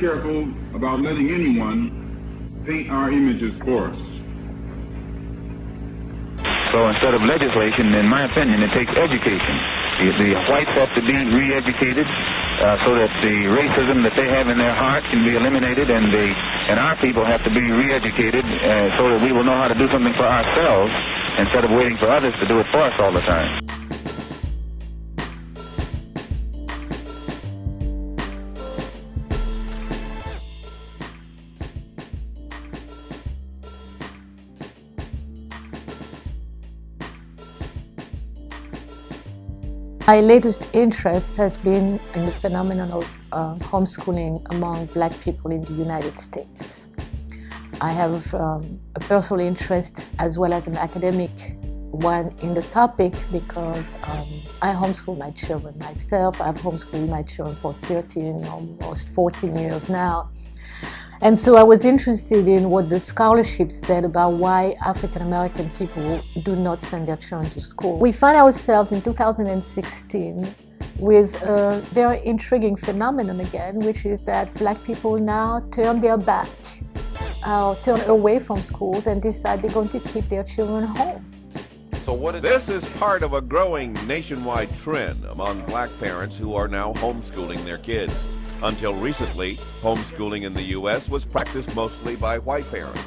careful about letting anyone paint our images for us. So instead of legislation, in my opinion, it takes education. The whites have to be re-educated so that the racism that they have in their heart can be eliminated, and our people have to be re-educated so that we will know how to do something for ourselves instead of waiting for others to do it for us all the time. My latest interest has been in the phenomenon of homeschooling among Black people in the United States. I have a personal interest as well as an academic one in the topic because I homeschool my children myself. I've homeschooled my children for 13, almost 14 years now. And so I was interested in what the scholarship said about why African American people do not send their children to school. We find ourselves in 2016 with a very intriguing phenomenon again, which is that Black people now turn their back, turn away from schools and decide they're going to keep their children home. This is part of a growing nationwide trend among Black parents who are now homeschooling their kids. Until recently, homeschooling in the U.S. was practiced mostly by white parents.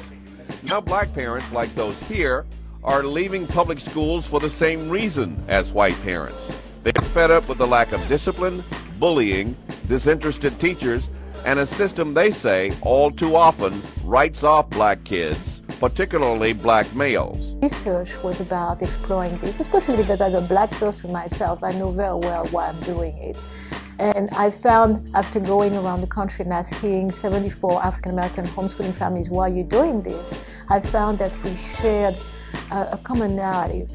Now Black parents, like those here, are leaving public schools for the same reason as white parents. They're fed up with the lack of discipline, bullying, disinterested teachers, and a system they say all too often writes off Black kids, particularly Black males. Research was about exploring this, especially because as a Black person myself, I know very well why I'm doing it. And I found, after going around the country and asking 74 African-American homeschooling families, why are you doing this? I found that we shared a common narrative,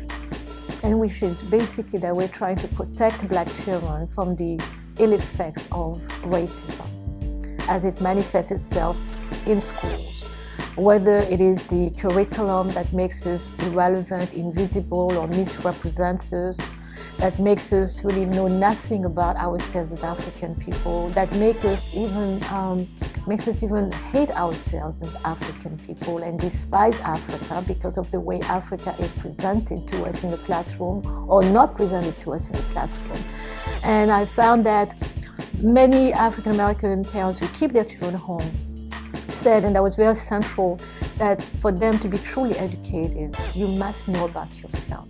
and which is basically that we're trying to protect Black children from the ill effects of racism as it manifests itself in schools. Whether it is the curriculum that makes us irrelevant, invisible, or misrepresents us, that makes us really know nothing about ourselves as African people, that makes us even hate ourselves as African people and despise Africa because of the way Africa is presented to us in the classroom or not presented to us in the classroom. And I found that many African American parents who keep their children home said, and that was very central, that for them to be truly educated, you must know about yourself.